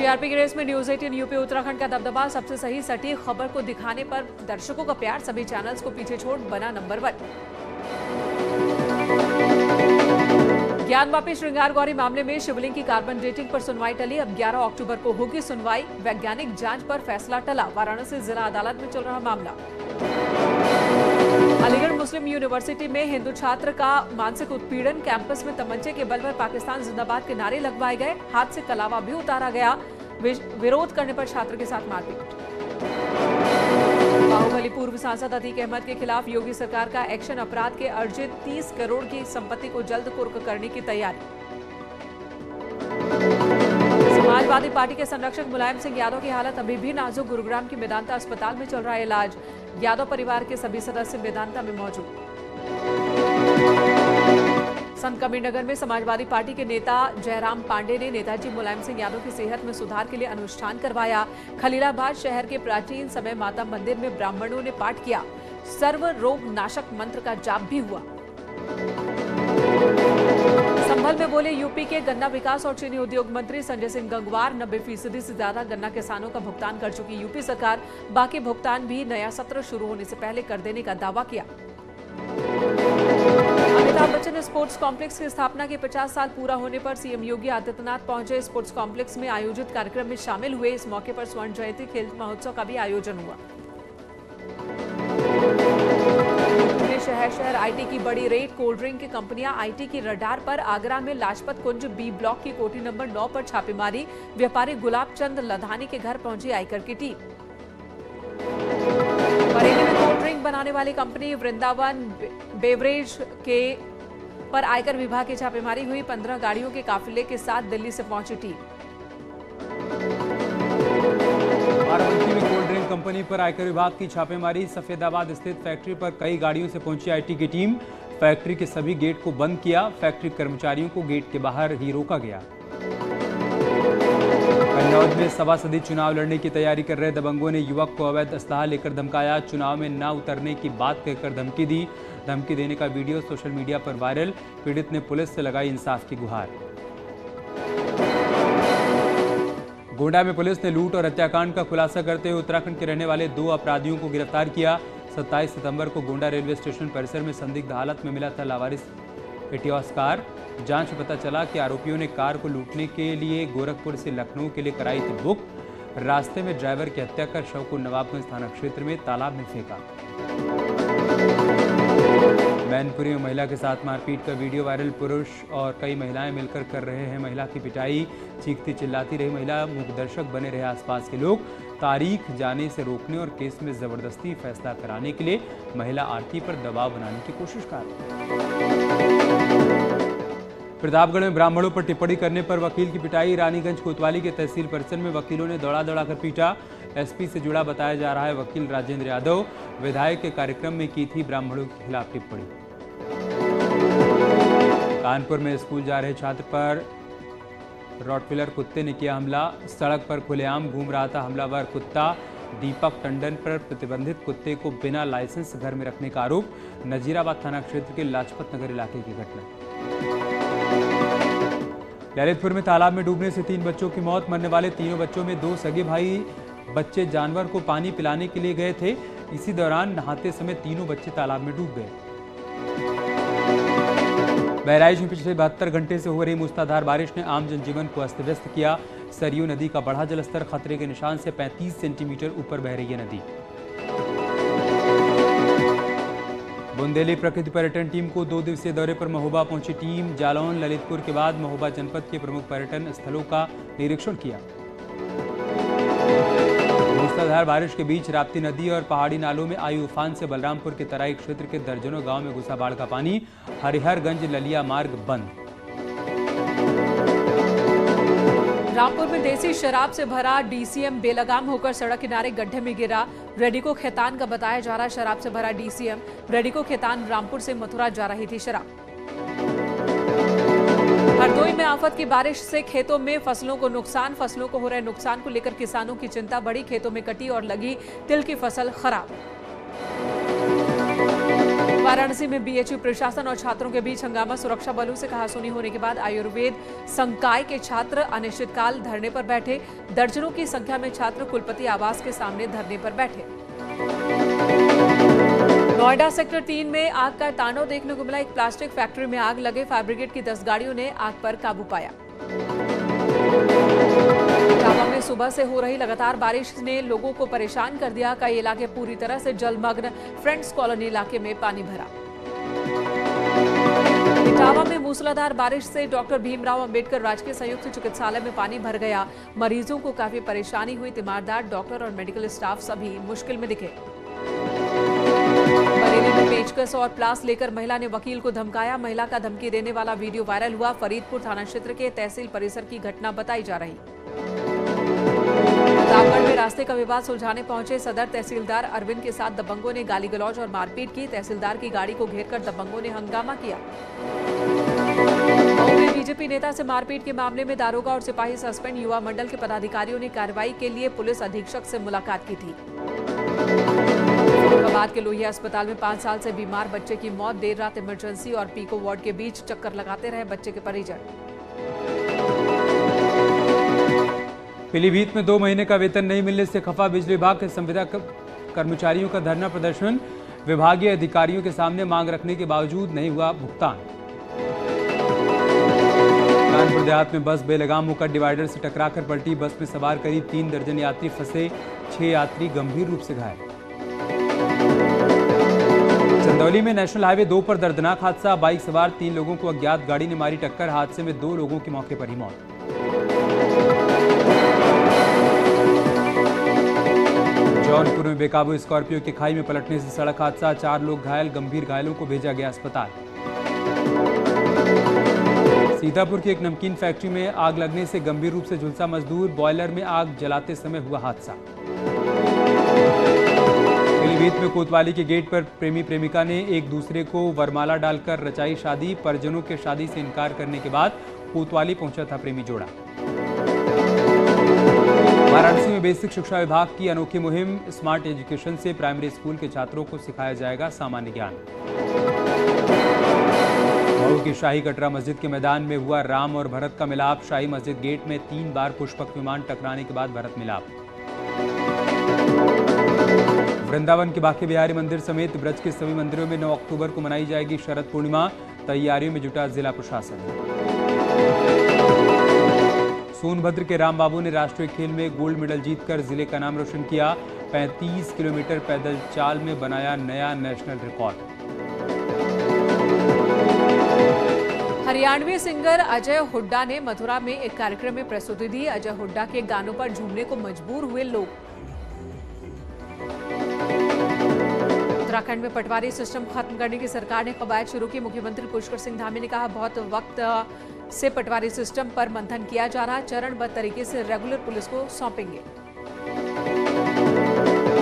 TRP की race में news 18 UP Uttarakhand का दबदबा, सबसे सही सटीक खबर को दिखाने पर दर्शकों का प्यार, सभी चैनल्स को पीछे छोड़ बना नंबर 1। ज्ञानवापी श्रृंगार गौरी मामले में शिवलिंग की कार्बन डेटिंग पर सुनवाई टली, अब 11 अक्टूबर को होगी सुनवाई। वैज्ञानिक जांच पर फैसला टला, वाराणसी जिला अदालत में चल रहा मामला। अलीगढ़ मुस्लिम यूनिवर्सिटी में हिंदू छात्र का मानसिक उत्पीड़न, कैंपस में तमंचे के बल पर पाकिस्तान जिंदाबाद के नारे लगवाए गए, हाथ से कलावा भी उतारा गया, विरोध करने पर छात्र के साथ मारपीट। बाहुबली पूर्व सांसद अतीक अहमद के खिलाफ योगी सरकार का एक्शन, अपराध के अर्जित 30 करोड़ की संपत्ति को जल्द कुर्क करने की तैयारी। समाजवादी पार्टी के संरक्षक मुलायम सिंह यादव की हालत अभी भी नाजुक, गुरुग्राम की मेदांता अस्पताल में चल रहा है इलाज। यादव परिवार के सभी सदस्य मेदांता में मौजूद। संत कबीरनगर में समाजवादी पार्टी के नेता जयराम पांडे ने नेताजी मुलायम सिंह यादव की सेहत में सुधार के लिए अनुष्ठान करवाया। खलीलाबाद शहर के प्राचीन समय माता मंदिर में ब्राह्मणों ने पाठ किया, सर्व रोग नाशक मंत्र का जाप भी हुआ। संभल में बोले यूपी के गन्ना विकास और चीनी उद्योग मंत्री संजय सिंह गंगवार, 90% से ज्यादा गन्ना किसानों का भुगतान कर चुकी यूपी सरकार, बाकी भुगतान भी नया सत्र शुरू होने से पहले कर देने का दावा किया। अमिताभ बच्चन स्पोर्ट्स कॉम्प्लेक्स की स्थापना के 50 साल पूरा होने पर सीएम योगी आदित्यनाथ पहुंचे, स्पोर्ट्स कॉम्प्लेक्स में आयोजित कार्यक्रम में शामिल हुए। इस मौके पर स्वर्ण जयंती खेल महोत्सव का भी आयोजन हुआ। शहर शहर आईटी की बड़ी रेड, कोल्ड ड्रिंक की कंपनियां आईटी की रडार पर। आगरा में लाजपत कुंज बी ब्लॉक की कोठी नंबर 9 पर छापेमारी, व्यापारी गुलाब चंद लधानी के घर पहुंची आयकर की टीम। बरेली में कोल्ड ड्रिंक बनाने वाली कंपनी वृंदावन बेवरेज के पर आयकर विभाग की छापेमारी हुई, 15 गाड़ियों के काफिले के साथ दिल्ली से पहुंची टीम। बाराबंकी में कोल्ड ड्रिंक कंपनी पर आयकर विभाग की छापेमारी, सफेदाबाद स्थित फैक्ट्री पर कई गाड़ियों से पहुंची आईटी की टीम, फैक्ट्री के सभी गेट को बंद किया, फैक्ट्री कर्मचारियों को गेट के बाहर ही रोका गया। कन्नौज में सभासदी चुनाव लड़ने की तैयारी कर रहे दबंगों ने युवक को अवैध असलाह लेकर धमकाया, चुनाव में न उतरने की बात कहकर धमकी दी। धमकी देने का वीडियो सोशल मीडिया पर वायरल, पीड़ित ने पुलिस से लगाई इंसाफ की गुहार। गोंडा में पुलिस ने लूट और हत्याकांड का खुलासा करते हुए उत्तराखंड के रहने वाले 2 अपराधियों को गिरफ्तार किया। 27 सितंबर को गोंडा रेलवे स्टेशन परिसर में संदिग्ध हालत में मिला था लावारिस एटियोस कार। जांच में पता चला कि आरोपियों ने कार को लूटने के लिए गोरखपुर से लखनऊ के लिए कराई थी बुक। रास्ते में ड्राइवर की हत्या कर शव को नवाबगंज थाना क्षेत्र में तालाब में फेंका। मैनपुरी में महिला के साथ मारपीट का वीडियो वायरल, पुरुष और कई महिलाएं मिलकर कर रहे हैं महिला की पिटाई। चीखती चिल्लाती रही महिला, मूकदर्शक बने रहे आसपास के लोग। तारीख जाने से रोकने और केस में जबरदस्ती फैसला कराने के लिए महिला आरती पर दबाव बनाने की कोशिश कर रही। प्रतापगढ़ में ब्राह्मणों पर टिप्पणी करने पर वकील की पिटाई, रानीगंज कोतवाली के तहसील परिसर में वकीलों ने दौड़ा दौड़ा कर पीटा। एसपी से जुड़ा बताया जा रहा है वकील राजेंद्र यादव, विधायक के कार्यक्रम में की थी ब्राह्मणों के खिलाफ टिप्पणी। कानपुर में स्कूल जा रहे छात्र पर रॉटविलर कुत्ते ने किया हमला, सड़क पर खुलेआम घूम रहा था हमलावर कुत्ता। दीपक टंडन पर प्रतिबंधित कुत्ते को बिना लाइसेंस घर में रखने का आरोप, नजीराबाद थाना क्षेत्र के लाजपत नगर इलाके की घटना। ललितपुर में तालाब में डूबने से 3 बच्चों की मौत, मरने वाले तीनों बच्चों में 2 सगे भाई बच्चे जानवर को पानी पिलाने के लिए गए थे, इसी दौरान नहाते समय तीनों बच्चे तालाब में डूब गए। बहराइच में पिछले 72 घंटे से हो रही मूसलाधार बारिश ने आम जनजीवन को अस्त व्यस्त किया। सरयू नदी का बढ़ा जलस्तर खतरे के निशान से 35 सेंटीमीटर ऊपर बह रही है नदी। बुंदेली प्रकृति पर्यटन टीम को 2 दिवसीय दौरे पर महोबा पहुंची टीम, जालौन ललितपुर के बाद महोबा जनपद के प्रमुख पर्यटन स्थलों का निरीक्षण किया। मूसलाधार बारिश के बीच राप्ती नदी और पहाड़ी नालों में आई उफान से बलरामपुर के तराई क्षेत्र के दर्जनों गांव में घुसा बाढ़ का पानी, हरिहरगंज ललिया मार्ग बंद। रामपुर में देसी शराब से भरा डीसीएम बेलगाम होकर सड़क किनारे गड्ढे में गिरा, रेडिको खेतान का बताया जा रहा शराब से भरा डीसीएम। रेडिको खेतान रामपुर से मथुरा जा रही थी शराब। हरदोई में आफत की बारिश से खेतों में फसलों को नुकसान, फसलों को हो रहे नुकसान को लेकर किसानों की चिंता बढ़ी, खेतों में कटी और लगी तिल की फसल खराब। वाराणसी में बीएचयू प्रशासन और छात्रों के बीच हंगामा। सुरक्षा बलों से कहासुनी होने के बाद आयुर्वेद संकाय के छात्र अनिश्चितकाल धरने पर बैठे। दर्जनों की संख्या में छात्र कुलपति आवास के सामने धरने पर बैठे। नोएडा सेक्टर 3 में आग का तांडव देखने को मिला। एक प्लास्टिक फैक्ट्री में आग लगे। फायर ब्रिगेड की 10 गाड़ियों ने आग पर काबू पाया। इटावा में सुबह से हो रही लगातार बारिश ने लोगों को परेशान कर दिया। कई इलाके पूरी तरह से जलमग्न। फ्रेंड्स कॉलोनी इलाके में पानी भरा। इटावा में मूसलाधार बारिश से डॉक्टर भीमराव अंबेडकर राजकीय संयुक्त चिकित्सालय में पानी भर गया। मरीजों को काफी परेशानी हुई। तीमारदार डॉक्टर और मेडिकल स्टाफ सभी मुश्किल में दिखे। बरेली में पेचकस और प्लास लेकर महिला ने वकील को धमकाया। महिला का धमकी देने वाला वीडियो वायरल हुआ। फरीदपुर थाना क्षेत्र के तहसील परिसर की घटना बताई जा रही। प्रतापगढ़ में रास्ते का विवाद सुलझाने पहुंचे सदर तहसीलदार अरविंद के साथ दबंगों ने गाली गलौज और मारपीट की। तहसीलदार की गाड़ी को घेरकर दबंगों ने हंगामा किया। मऊ में बीजेपी नेता से मारपीट के मामले में दारोगा और सिपाही सस्पेंड। युवा मंडल के पदाधिकारियों ने कार्रवाई के लिए पुलिस अधीक्षक से मुलाकात की थी। औरंगाबाद के लोहिया अस्पताल में 5 साल से बीमार बच्चे की मौत। देर रात इमरजेंसी और पीको वार्ड के बीच चक्कर लगाते रहे बच्चे के परिजन। पीलीभीत में 2 महीने का वेतन नहीं मिलने से खफा बिजली विभाग के संविदा कर्मचारियों का धरना प्रदर्शन। विभागीय अधिकारियों के सामने मांग रखने के बावजूद नहीं हुआ भुगतान। कानपुर देहात में बस बेलगाम होकर डिवाइडर से टकराकर पलटी। बस में सवार करीब 3 दर्जन यात्री फंसे। 6 यात्री गंभीर रूप से घायल। चंदौली में नेशनल हाईवे 2 पर दर्दनाक हादसा। बाइक सवार 3 लोगों को अज्ञात गाड़ी ने मारी टक्कर। हादसे में 2 लोगों की मौके पर ही मौत। जौनपुर में बेकाबू स्कॉर्पियो की खाई में पलटने से सड़क हादसा। 4 लोग घायल। गंभीर घायलों को भेजा गया अस्पताल। सीतापुर की एक नमकीन फैक्ट्री में आग लगने से गंभीर रूप से झुलसा मजदूर। बॉयलर में आग जलाते समय हुआ हादसा। पीलीभीत में कोतवाली के गेट पर प्रेमी प्रेमिका ने एक दूसरे को वरमाला डालकर रचाई शादी। परिजनों के शादी से इनकार करने के बाद कोतवाली पहुंचा था प्रेमी जोड़ा। वाराणसी में बेसिक शिक्षा विभाग की अनोखी मुहिम। स्मार्ट एजुकेशन से प्राइमरी स्कूल के छात्रों को सिखाया जाएगा सामान्य ज्ञान। मऊ की शाही कटरा मस्जिद के मैदान में हुआ राम और भरत का मिलाप। शाही मस्जिद गेट में 3 बार पुष्पक विमान टकराने के बाद भरत मिलाप। वृंदावन के बांके बिहारी मंदिर समेत ब्रज के सभी मंदिरों में 9 अक्टूबर को मनाई जाएगी शरद पूर्णिमा। तैयारियों में जुटा जिला प्रशासन। सोनभद्र के राम बाबू ने राष्ट्रीय खेल में गोल्ड मेडल जीतकर जिले का नाम रोशन किया। 35 किलोमीटर पैदल चाल में बनाया नया national record. Haryanvi singer Ajay Hooda ने मथुरा में एक कार्यक्रम में प्रस्तुति दी। अजय हुड्डा के गानों पर झूमने को मजबूर हुए लोग। उत्तराखंड में पटवारी सिस्टम खत्म करने की सरकार ने कवायद शुरू की। मुख्यमंत्री पुष्कर सिंह धामी ने कहा, बहुत वक्त से पटवारी सिस्टम पर मंथन किया जा रहा है। चरणबद्ध तरीके से रेगुलर पुलिस को सौंपेंगे।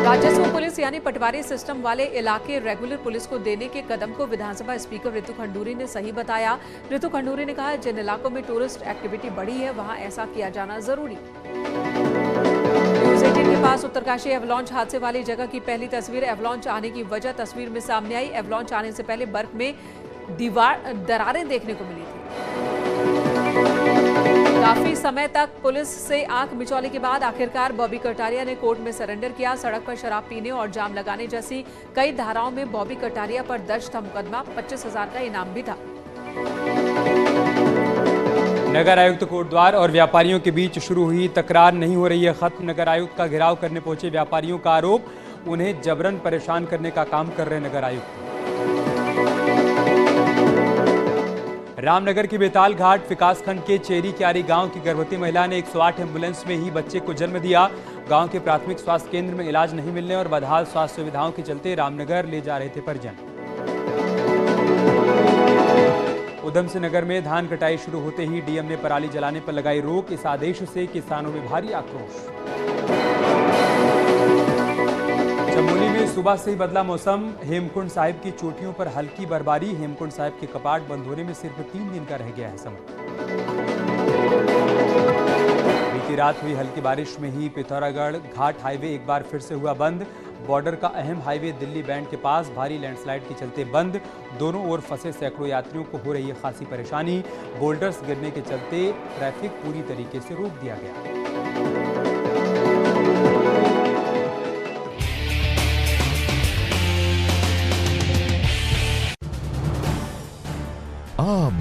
राजस्व पुलिस यानी पटवारी सिस्टम वाले इलाके रेगुलर पुलिस को देने के कदम को विधानसभा स्पीकर ऋतु खंडूरी ने सही बताया। ऋतु खंडूरी ने कहा, जिन इलाकों में टूरिस्ट एक्टिविटी बढ़ी है वहां ऐसा किया जाना जरूरी। न्यूज 18 के पास उत्तरकाशी एवलॉन्च हादसे वाली जगह की पहली तस्वीर। एवलॉन्च आने की वजह तस्वीर में सामने आई। एवलॉन्च आने से पहले बर्फ में दरारें देखने को मिली थी। काफी समय तक पुलिस से आंख मिचौली के बाद आखिरकार बॉबी कटारिया ने कोर्ट में सरेंडर किया। सड़क पर शराब पीने और जाम लगाने जैसी कई धाराओं में बॉबी कटारिया पर दर्ज था मुकदमा। 25,000 का इनाम भी था। नगर आयुक्त कोटद्वार और व्यापारियों के बीच शुरू हुई तकरार नहीं हो रही है खत्म। नगर आयुक्त का घेराव करने पहुंचे व्यापारियों का आरोप, उन्हें जबरन परेशान करने का काम कर रहे नगर आयुक्त। रामनगर की बेताल घाट विकासखंड के चेरी क्यारी गांव की गर्भवती महिला ने 108 एम्बुलेंस में ही बच्चे को जन्म दिया। गांव के प्राथमिक स्वास्थ्य केंद्र में इलाज नहीं मिलने और बदहाल स्वास्थ्य सुविधाओं के चलते रामनगर ले जा रहे थे परिजन। उधम सिंह नगर में धान कटाई शुरू होते ही डीएम ने पराली जलाने पर लगाई रोक। इस आदेश से किसानों में भारी आक्रोश। चमोली में सुबह से ही बदला मौसम। हेमकुंड साहिब की चोटियों पर हल्की बर्फबारी। हेमकुंड साहिब के कपाट बंद होने में सिर्फ 3 दिन का रह गया है समय। बीती रात हुई हल्की बारिश में ही पिथौरागढ़ घाट हाईवे एक बार फिर से हुआ बंद। बॉर्डर का अहम हाईवे दिल्ली बैंड के पास भारी लैंडस्लाइड के चलते बंद। दोनों ओर फंसे सैकड़ों यात्रियों को हो रही है खासी परेशानी। बोल्डर्स गिरने के चलते ट्रैफिक पूरी तरीके से रोक दिया गया। आप